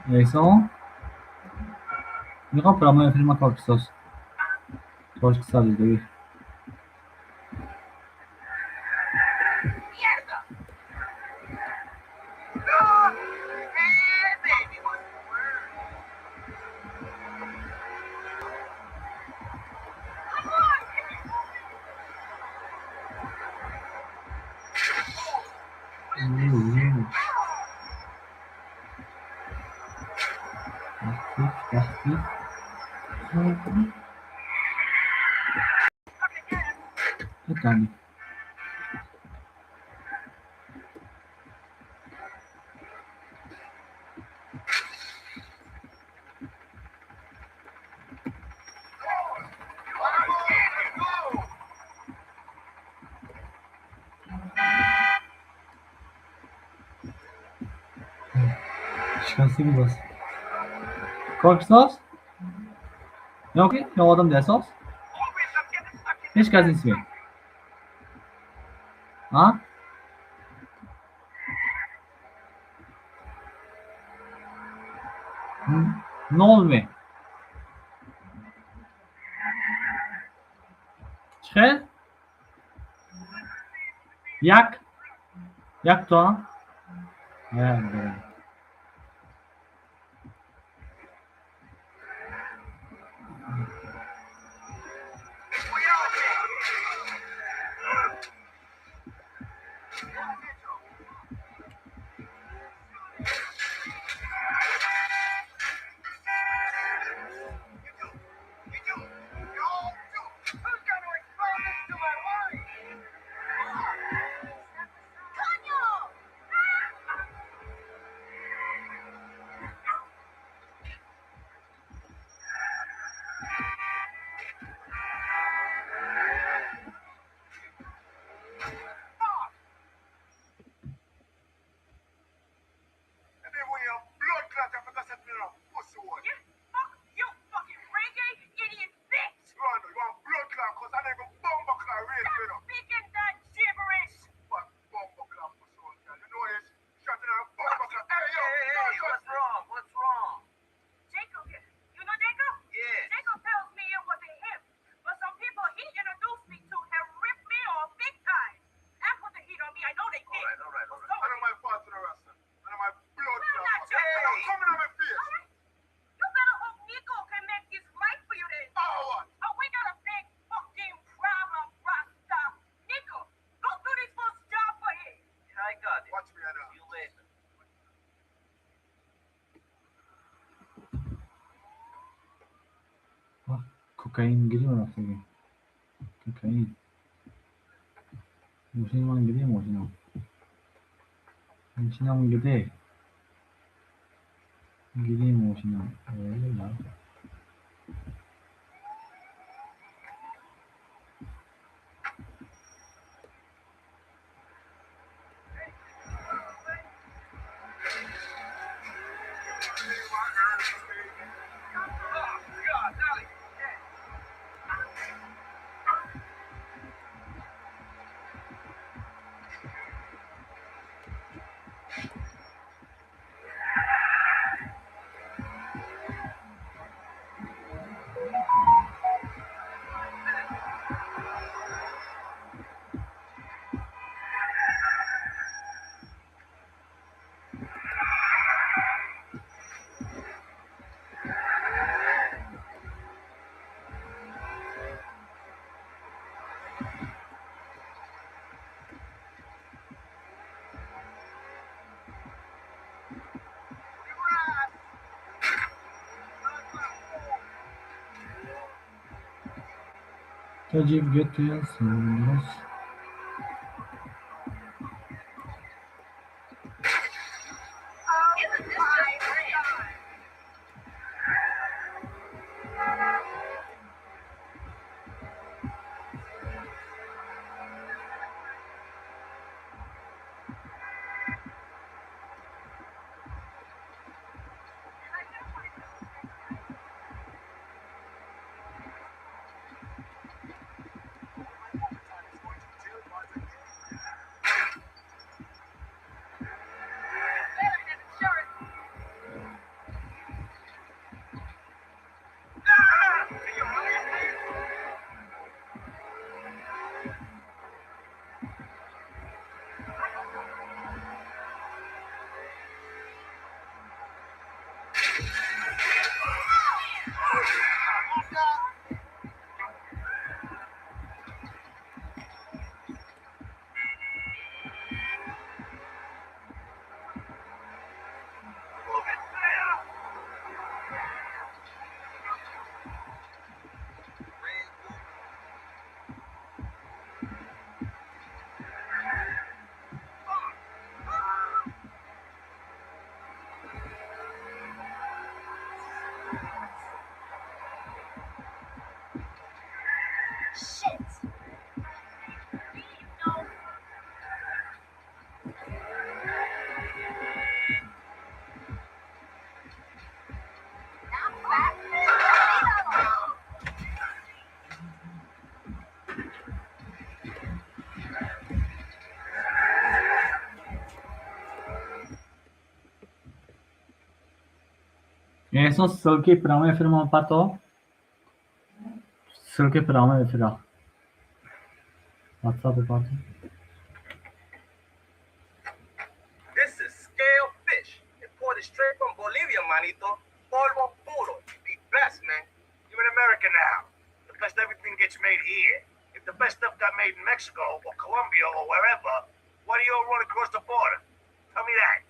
E aí, som? Dico, però me film Corpsos. Corpsos devi. Taktik. Detalhe. Şansı bir bas. Corpsos? Ne okey? Ne o adam dessa? Hiç geldin ismi. Ha? Ne olmuyor? Çıkar. Yak. Yak to. Evet. Kokain giriyor artık. Kokain. Mo신만 giriyor mo신만. mo신만 giriyor. Giriyor mo신만. Öyle ya. Tacip götürüyorsunuz. Eso silky para mě firma pato. Silky para mě firma. WhatsApp pato. This is scale fish, imported straight from Bolivia, manito. Polvo puro, the best, man. You're in America now. The best everything gets made here. If the best stuff got made in Mexico or Colombia or wherever, why do you all run across the border? Tell me that.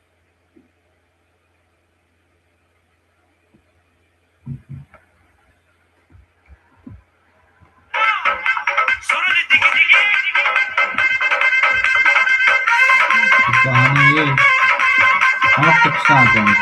Yani iyi. Ama çok sağlam.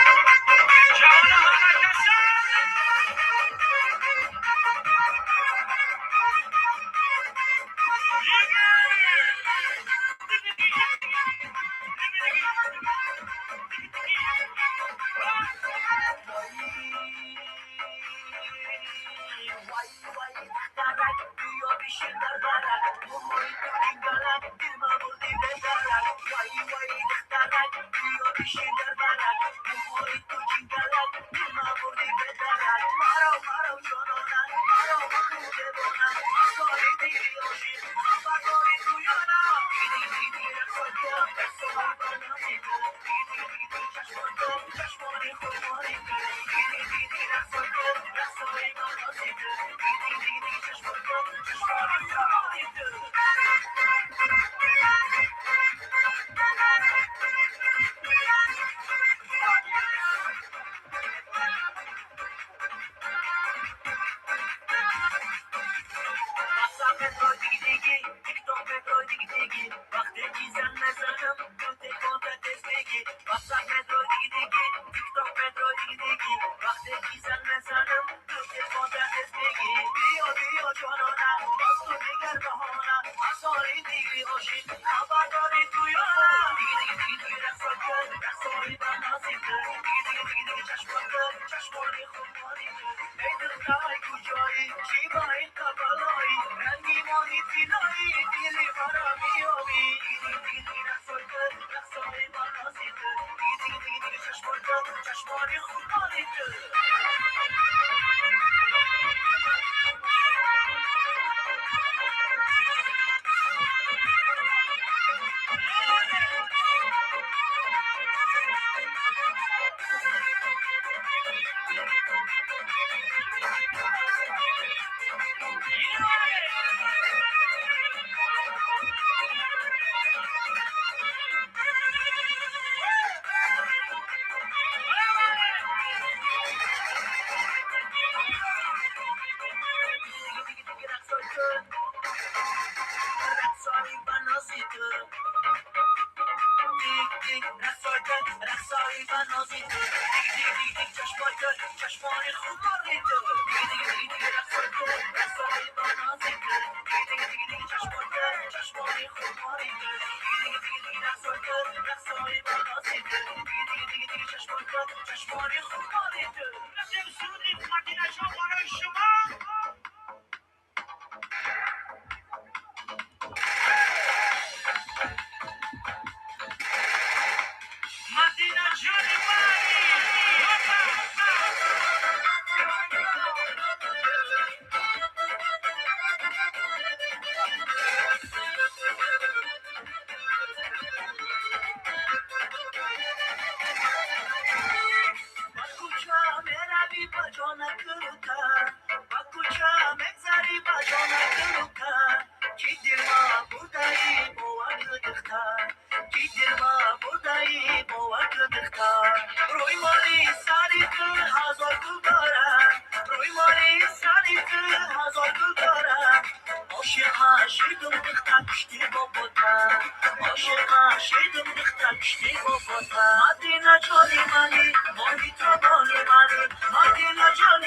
Madina choli mani, bonita boli mani, Madina choli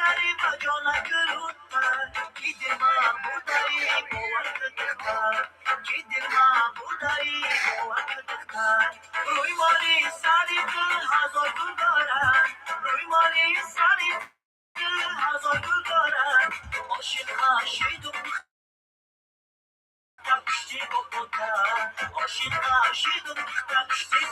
سری و جانک رودتر کی دل من بودایی باور دختر کی دل من بودایی باور دختر روی مالی سری دل هزار گل دارد روی مالی سری دل هزار گل دارد عاشق عاشق تکشی بکن عاشق عاشق تکشی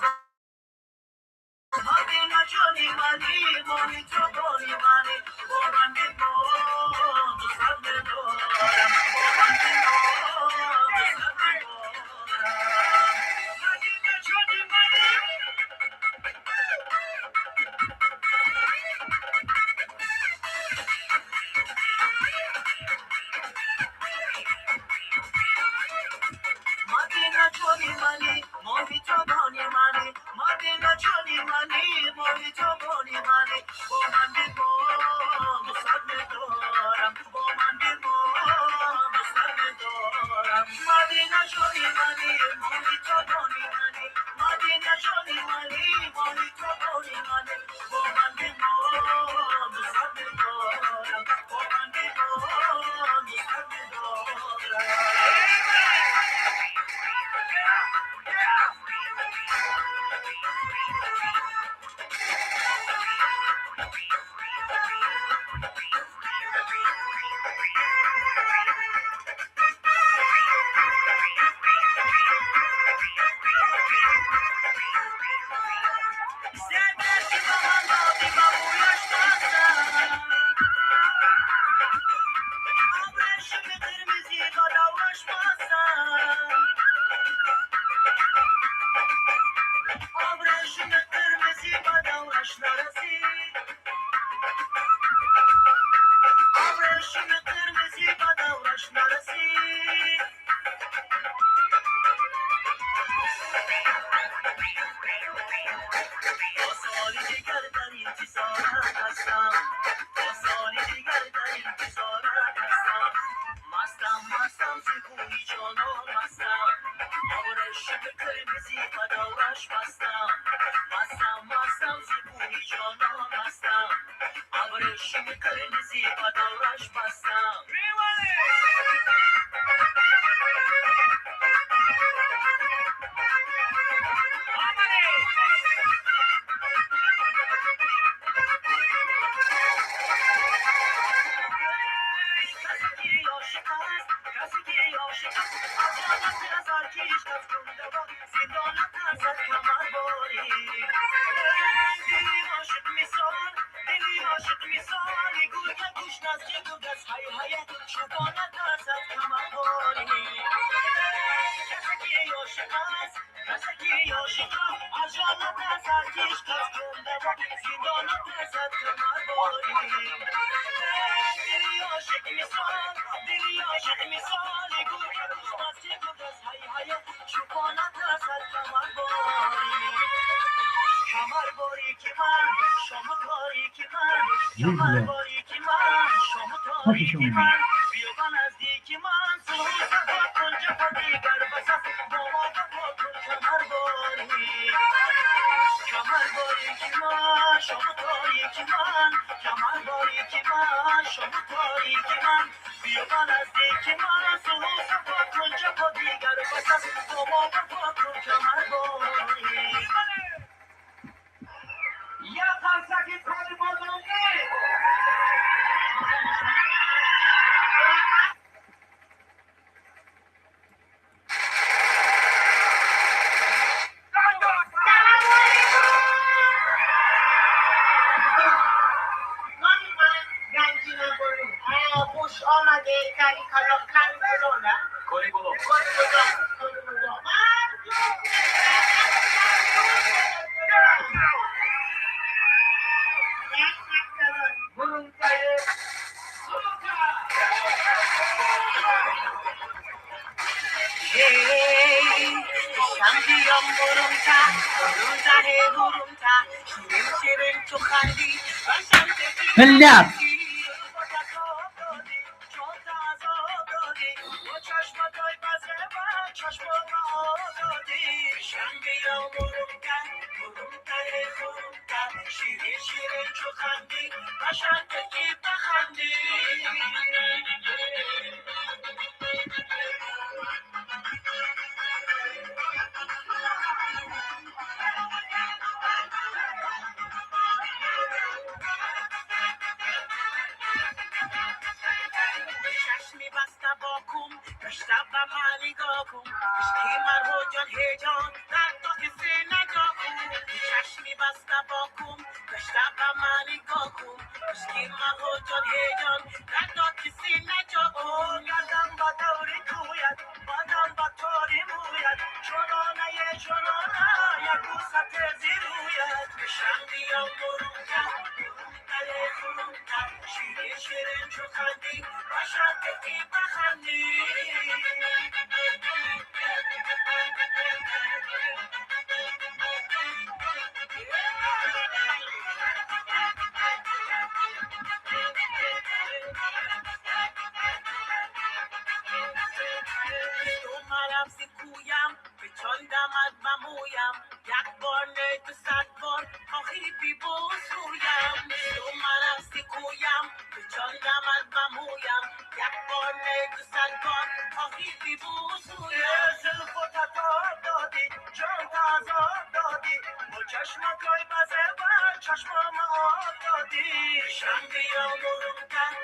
مدینه جانی منی مانی تو بانی منی با من بمان دوست ندارم با من بمان دوست ندارم مدینه جانی منی مدینه جانی منی مانی تو بانی منی مدینه جانی منی مانی تو بانی منی با من بمان دوست ندارم با من بمان دوست ندارم مدینه جانی منی مانی تو بانی منی مدینه جانی منی مانی تو بانی منی با من بمان دوست ندارم با من بمان دوست ندارم جیبله پاکشون ملت شیرین شیرین چو خندی قشنگ کی بخندی بخندی. چشمی بسته باکم داشته به من نگاه کن عشقی مرا جان هیجان در تو کسی نجا کن چشمی بسته باکم داشته به من نگاه کن عشقی مرا جان هیجان در تو کسی نجا کن گردم با دوری کویت بادم با تاری مویت جنانه یک بوسه تیزی رویت بشم بیام برونتر شیرین شیرین چو خندی باشد که بخندی. اومدم سکویم به چندمت بمویم یک بار نه تو صد بار خواهی بی بسویم. اومدم سکویم به چندمت بمویم یک بار نه تو صد بار خواهی بی بسویم. زلف و تتار دادی جان تازار دادی با چشمکای بزه بر چشمام آب دادی شم بیام برونتر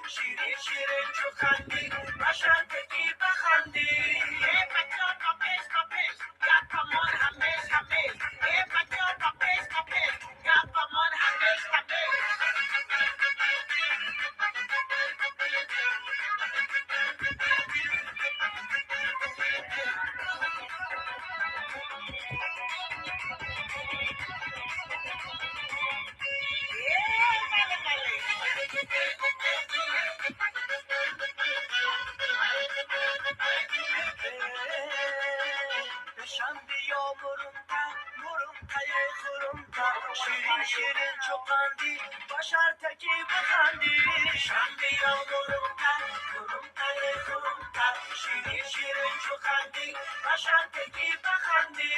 شیرین شیرین چو خندی باشد که بخندی. ای بچه کپش کپش گپمان همیش همیش ای بچه کپش کپش گپمان همیش همیش. شیرین شیرین چو خندی باشر تکی بخندی. شم بیام برونتر شیرین شیرین چو خندی باشر تکی بخندی.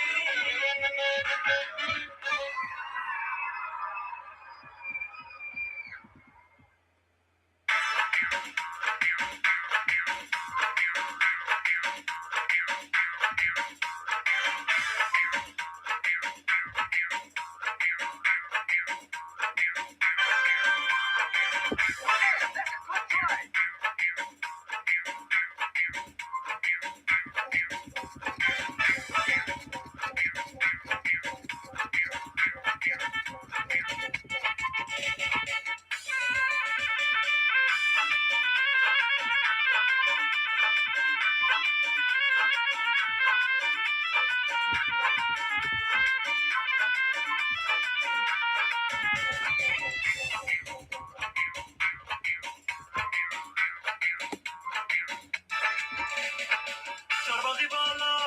چرباقی بالا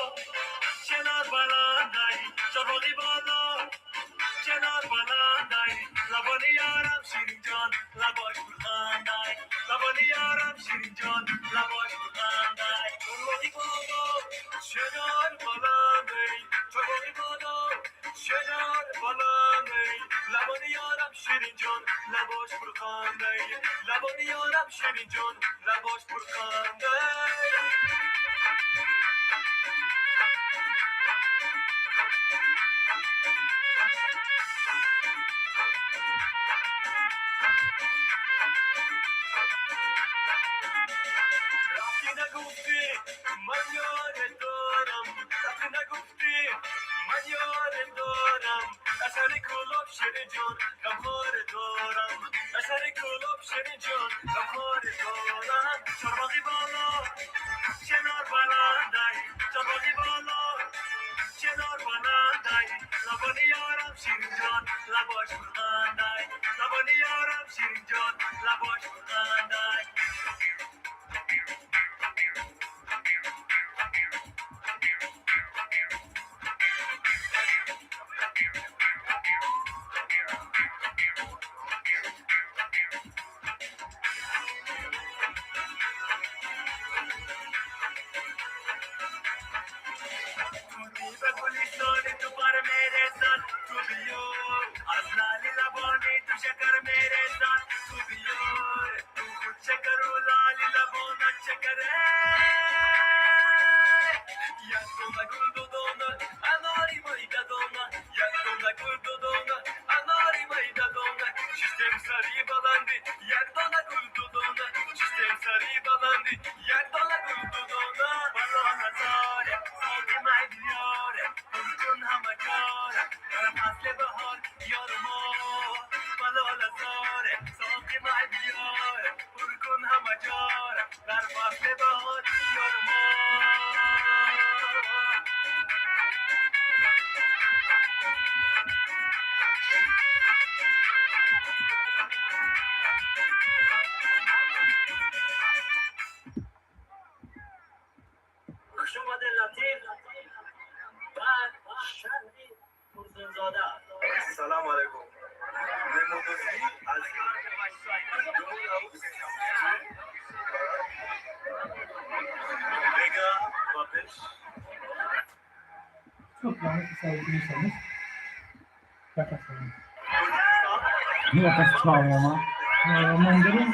چنار بلندی چرباقی بالا چنار بلندی لبانی یارم شیرین جان لباش بخندی لبانی یارم شیرین جان لباش بخندی. چرباقی بالا چنار بلندی چرباقی بالا چنار بلندی لبانی یارم شیرین جان لباش بخندی لبانی یارم شیرین جان لباش بخندی. شیرین جان غمخوار دارم اثر گلاب شیرین جان غمخوار دارم. چرباقی بالا چنار بلندی چرباقی بالا چنار بلندی لبانی یارم شیرین جان لباش بخندی لبانی یارم شیرین جان لباش بخندی. تو بیو از لالی لبانی تو شکر میره سری بلندی یک دانه گل دودونه چیزم سری بلندی یک دانه گل دودونه بالا نزاره ساقی مدیاره کن همه کاره در فصل بهار یارما بالا نزاره ساقی مدیاره کن همه جاره در فصل بهار یارما خوش اومده لطیف بعد شهری فرزنزاده سلام علیکم نمودوزی از بگا بابش Çok lanet sevgiliyseniz yakasınız. Ne yakası çağırıyor ama. Mandarin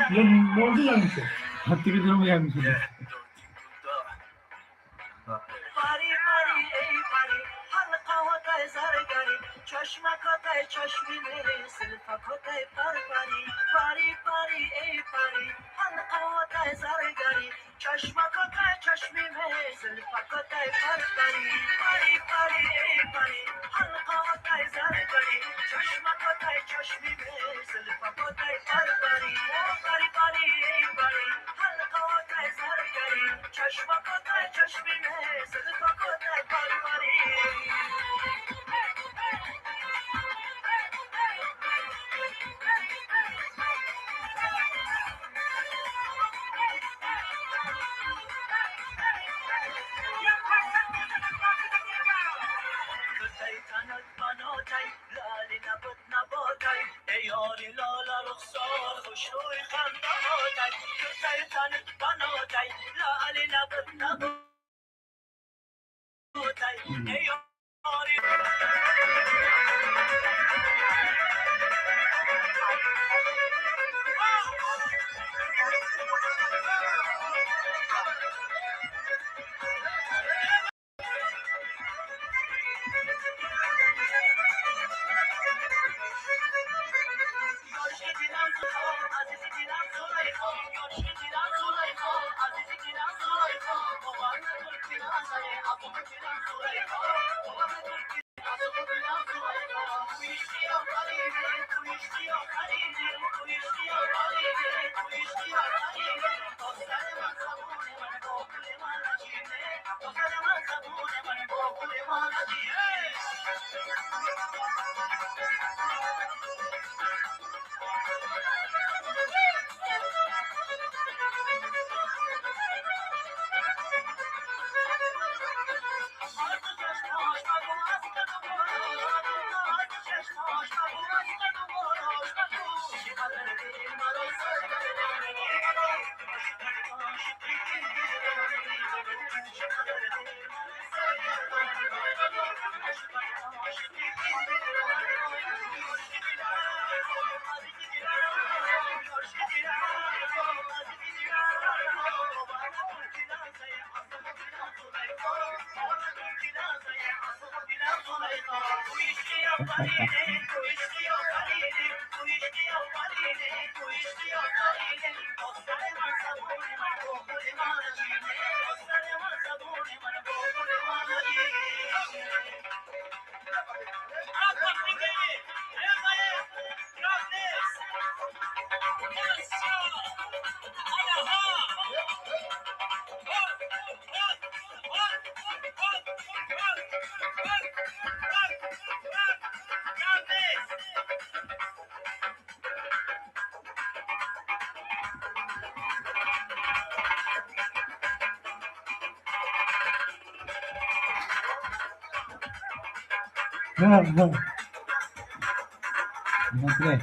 ne oldu gelmişim? Hatta bir durumu gelmiş. پری پری ای پری حلقه های زرگری چشمکات چشمی میری زلفکات پر پری پری پری ای پری حلقه های زرگری چشمکات چشمی میری زلفکات پر پری پری پری ای پری حلقه های زرگری چشمکات چشمی میری زلفکات پر پری پری پری ای پری حلقه های زرگری چشمکات چشمی میری زلفکات پر پری تنت بناتای لالی نبود نباتای ای یاری لالا رخسار خوش روی خنداناتای تنت بناتای لالی نبود نباتای ای یاری Ne?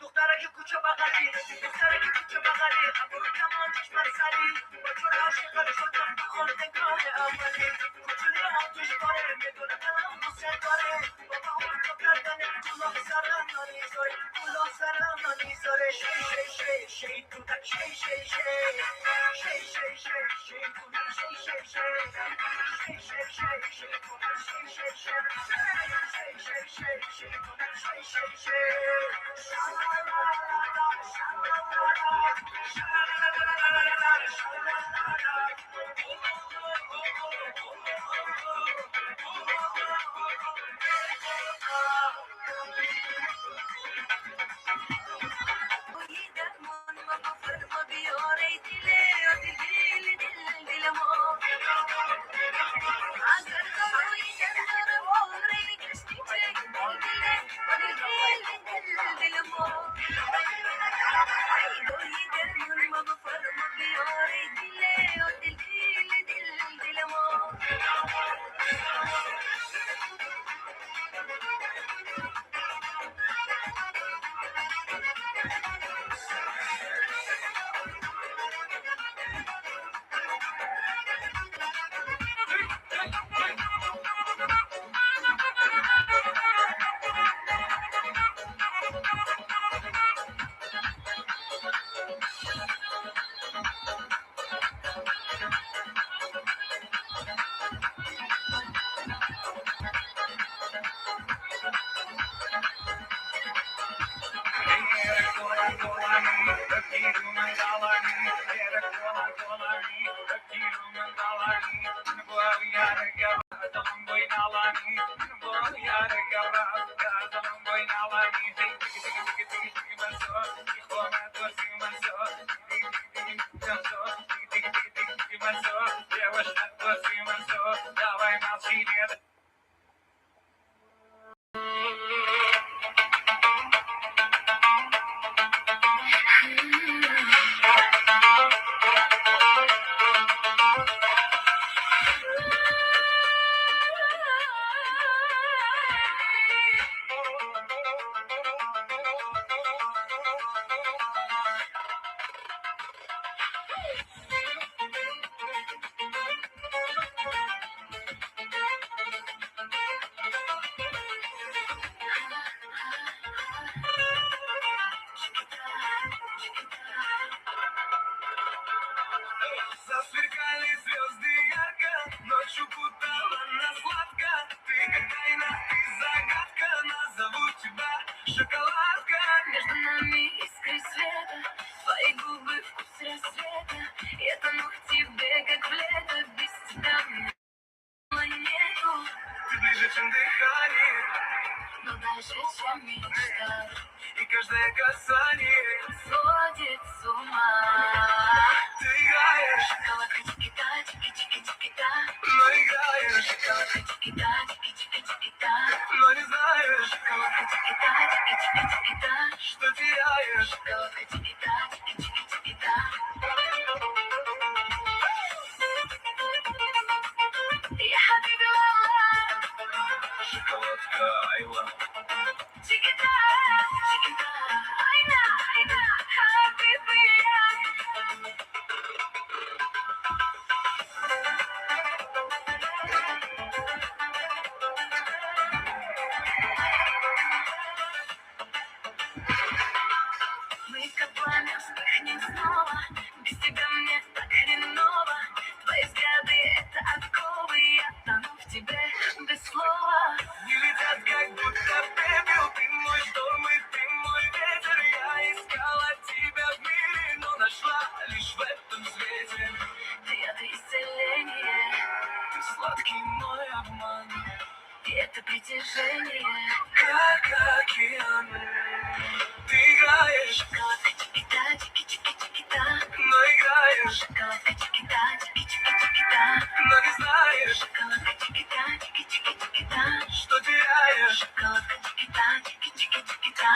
دختره که کوچه بغلی دختره که کوچه بغلی ابرو کمانش مرسلی با چون عاشقت شدم بخون نگاه اولی کوچولی هم توش باره میدونه دلم دوست داره بابا اون تو کردنه کلاه سرم نمیذاره کلاه سرم نمیذاره شی شی شی شی تو تک شی شی شی شی شی شی شی تو تک شی شی شی شی شی شی شی تو تک شی شی شی شی شی شی شی تو تک شی شی شی Давай молчи, нет. Засверкали звезды ярко, ночью путала нас сладко. Ты как тайна и загадка, назову тебя шоколадка. Между нами искры света, твои губы вкус рассвета. Я тону в тебе, как в лето, без тебя мне нету. Ты ближе, чем дыхание, Но дальше, чем мечта, и каждое касание. сводит с ума. Ты играешь, Шоколадка чики-та, чики-чики-чики-та. но играешь, Шоколадка чики-та, чики-чики-чики-та. но не знаешь, Шоколадка чики-та, чики-чики-чики-та. что теряешь. Шоколадка чики-та, чики-чики-чики-та. يا حبيبي والله Шоколадка Айла. чики-та, чики-та. Айна, айна, حبيبي Мы как пламя вспыхнем снова. Без тебя мне так хреново. Твои взгляды — это отковы. Я тону в тебе без слова. Не летят, как будто пепел. Ты мой шторм и ты мой ветер. Я искала тебя в мире, но нашла лишь в этом свете. Ты — это исцеление. Ты сладкий мой обман, И это притяжение. как океан. Ты играешь, Шоколадка чики-та, чики-чики-чики-та. но играешь, Шоколадка чики-та, чики-чики-чики-та. но не знаешь, Шоколадка чики-та, чики-чики-чики-та. что теряешь. Шоколадка чики-та, чики-чики-чики-та.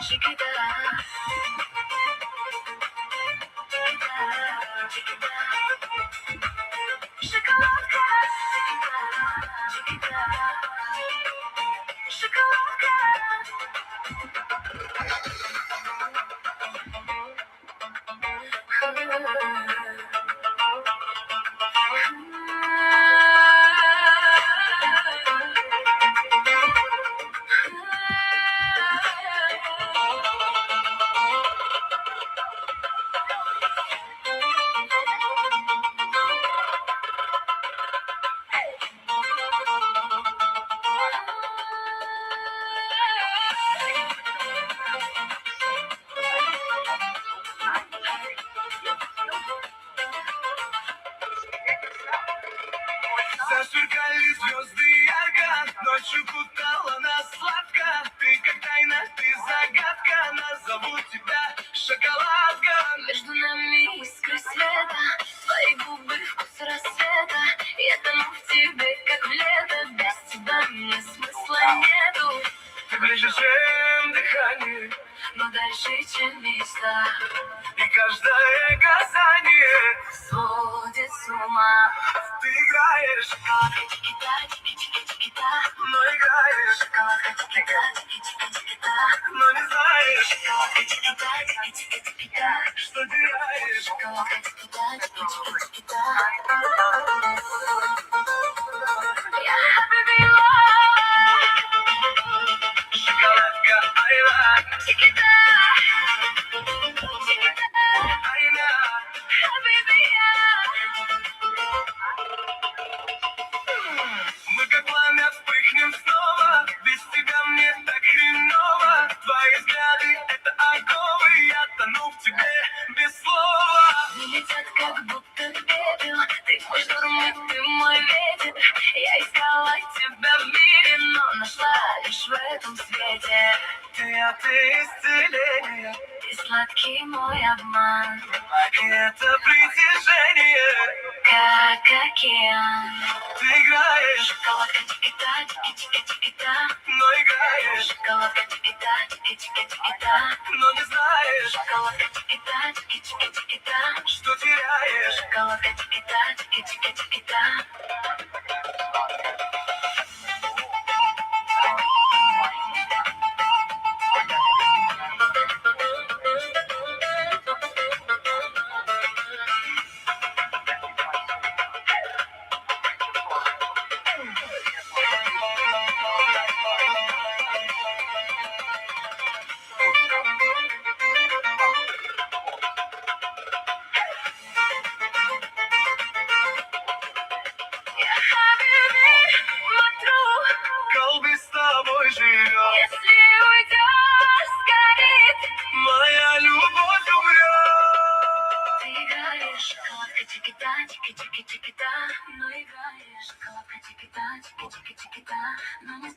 Chiquita, chiquita, шоколадка, chiquita, шоколадка. Засверкали звезды ярко, ночью кутала нас сладко. Ты как тайна, ты загадка, назову тебя шоколадка. Между нами искры света, твои губы вкус рассвета. Я тону в тебе, как в лето, без тебя мне смысла нету. Ты ближе, чем дыхание, Но дальше, чем мечта, и каждое касание сводит с ума. ты играешь, Шоколадка, чикита, чики-чики-чикита, но играешь, шоколадка, чикита, чики-чики-чикита, но не знаешь, шоколадка, чикита, чики-чики-чикита, что теряешь. шоколадка, чикита, чики-чики-чикита. Я happy Шоколадка, айла, чикита, чикита, айла. happy Мы как пламя вспыхнем снова, без тебя мне так хреново. Твои взгляды — это оковы, я тону в тебе без слова. Не летят, как будто пепел. Ты мой шторм, и ты мой ветер. Я искала тебя в мире, но нашла лишь в этом свете. Ты исцеление, Ты сладкий мой обман, и это притяжение. как океан. Ты играешь, Шоколадка, чикита, чики-чики-чикита, но играешь, шоколадка, чикита, чики-чики-чикита, но не знаешь, шоколадка, чикита, чики-чики-чикита, что теряешь. шоколадка, чикита, чики-чики-чикита. Я happy, смотрю, Колби с тобой живет, если уйдешь, сгорит. моя любовь умрет. Ты играешь, шоколадка, чикита, чики-чики-чикита, но играешь, шоколадка, чикита, чики-чики-чикита, но не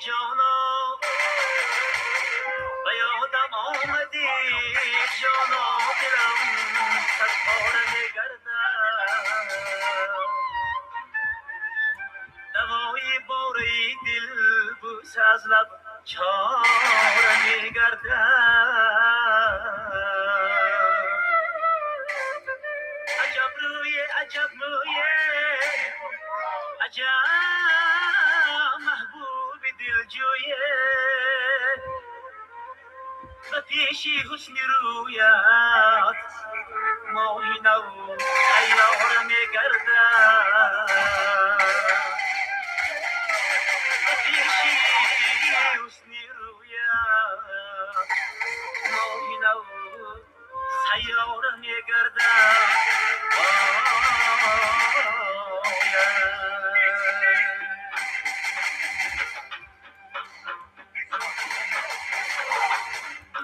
جانا و یادم آمدی جانا دلم صد پاره میگردم دوای باری دل بوس از لب چاره میگردم عجب روی عجب موی عجب محبوب دلجوی و پیشی حسن رویت ماهی نو ایار میگردم و پیشی حسن رویت ماهی نو سیار میگردم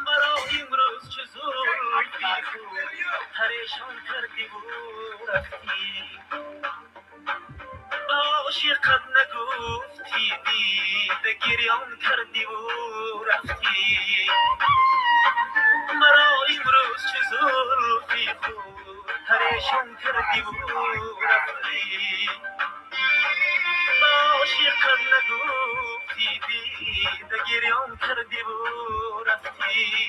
مرا امروز چه زلفی پریشان کردی و رفتی با عاشقت نگفتی دیده گریان کردی و رفتی مرا امروز چه زلفی پریشان کردی و رفتی با عاشقت نگفتی دیده گریان کردی و رفتی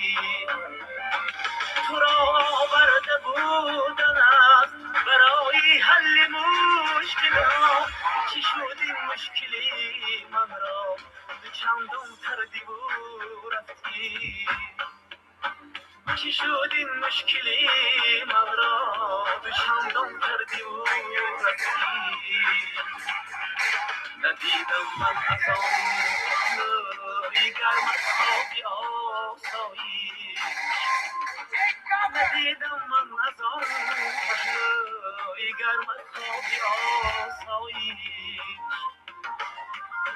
تو را آورده بودن است برای حل مشکلات چی شد این مشکلی من را به چندان کردی و رفتی چی شد این مشکلی من را به چندان کردی و رفتی ندیدم من از آن نوری گرمت خوابی آسایی ندیدم من از آن پهلوی گرمت خوابی آسایی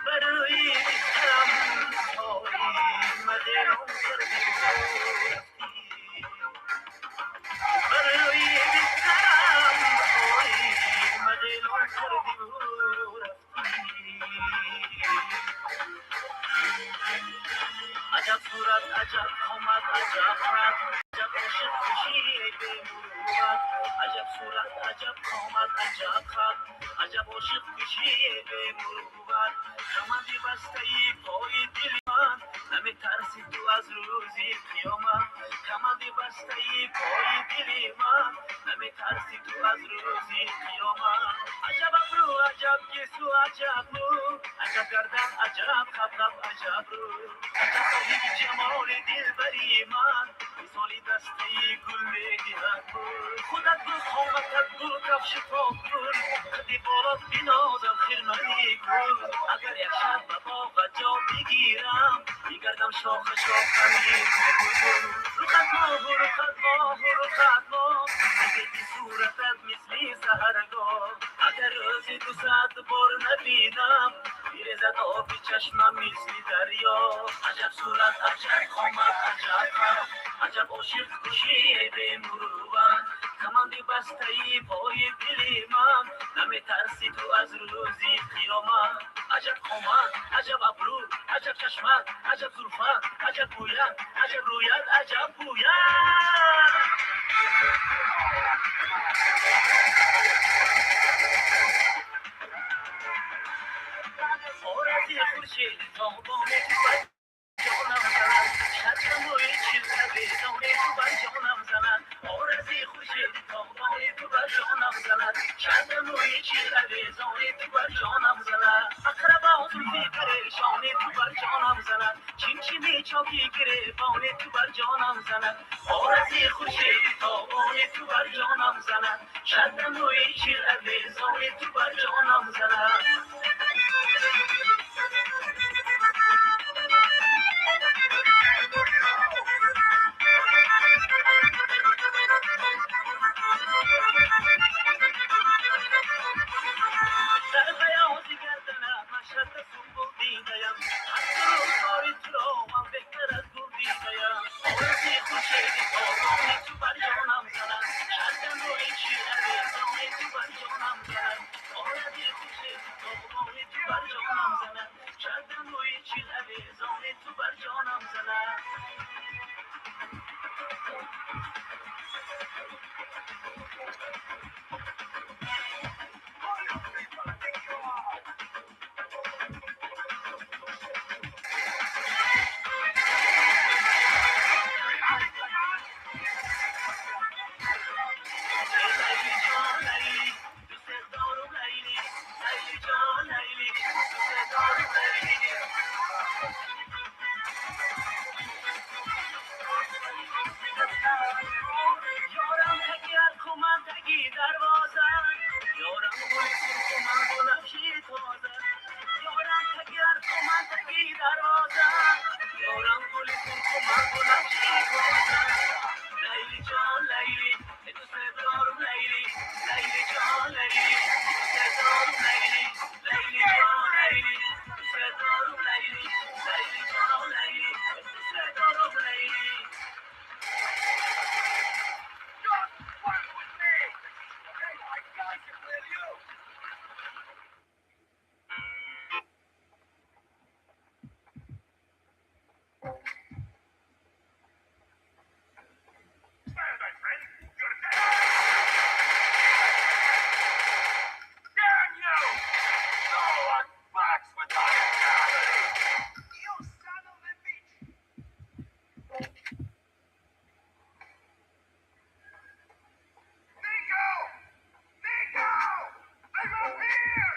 برای بیستم سایی مدلم کردی و رفتی برای بیستم سایی مدلم کردی و رفتی عجب صورت عجب آمد عجب رد عجب عاشق خوشی بموت عجب صورت عجب آمد عجب خد عجب عاشق خوشی بموت کمندی بسته ای پای دل من نمیترسی تو از روزی قیامت کمندی بسته ای پای دل من نمیترسی تو از روزی قیامت عجب ابرو عجب گیسو عجب مو عجب گردن عجب خبرم عجب رو عجب صاحب جمال دلبری من مثالی دسته گل میدهد خودت گل خامتت گل کفش پاک گل خدی بالات بینازم خیرمنی گل اگر یک شب به باغ جا بگیرم میگردم شاخ شاخ همین گل رخت ماه رخت ماه رخت ماه بگیدی صورتت مثلی سهرگاه اگر روزی 200 بار نبینم میرزد آب چشمم مثل دریا عجب صورت عجب قامت عجب خم عجب عاشق کشی به مروت کمندی بسته ای پای دل من نمیترسی تو از روزی قیامت عجب قامت عجب ابرو عجب چشمت عجب زلفت عجب گویت عجب رویت عجب گویت آرزی خورشید تابانه تو بر جانم زند شطرم روی چیلکه دانه تو بر جانم زند آرزی خورشید تابانه تو بر جانم زند شطرم روی چیلکه دانه تو بر جانم زند اقربا زلفی پریشانه تو بر جانم زند چین چینی چاکی گریبانه تو بر جانم زند آرزی خورشید تابانه تو بر جانم زند شطرم روی چیلکه دانه تو بر جانم زند در بیاض گردنم مشهد سنبول دیده‌ام حتی روزهای تو را من بهتر از گل دیده‌ام آرزوی خورشیدی تابانی تو بر جانم زند شطرم روی چیره زانی تو بر جانم زند آرزوی خورشیدی تابانی تو بر جانم زند شطرم روی چیز عویزانی تو بر جانم زنه لیلی جان لیلی دوست دارم لیلی لیلی جان لیلی دوست دارم لیلی یارم اگر کمم تگی دروازه یارم گل سرخ و من گلکی تازه یارم اگر کمم تگی دروازه یارم گل سرخ و من گلکی تازه لیلی جان لیلی دوست دارم لیلی لیلی جان لیلی دوست دارم لیلی لیلی جان لیلی دوست دارم لیلی لیلی جان لیلی دوست دارم لیلی Just work with me. Okay, I got you, will you? Stand, my friend. You're dead. Damn you! No one fucks with my family. You son of a bitch! Nico! Nico! I'm up here!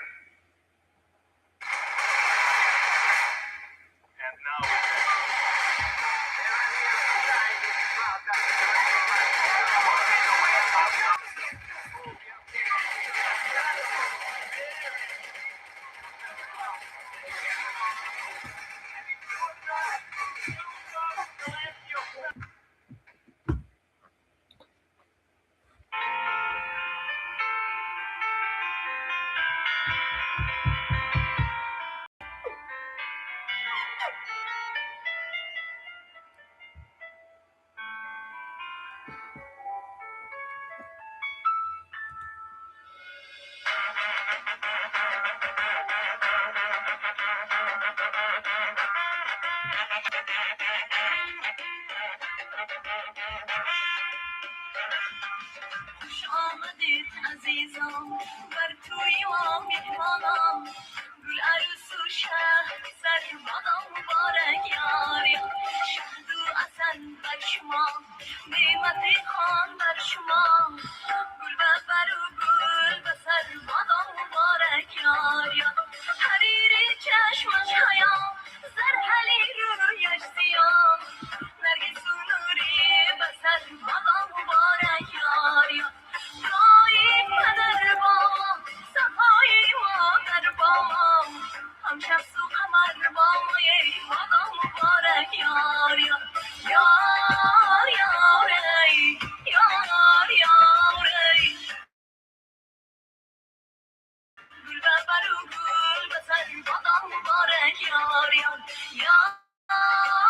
And now خوش آمدید عزیزان بر توی ما میهمانان گل عروس و شهر سربادا مبارک یاریا شهد و عسل بر شما نعمت خان بر شما گل ببر و گل به سربادا مبارک یاریا حریر چشمش حیا زرحلی رویش سیاه نرگس و نوری به سربادا مبارک یاریا دایی پدر بام صفایی ما در بام هم شمس و قمر بام ما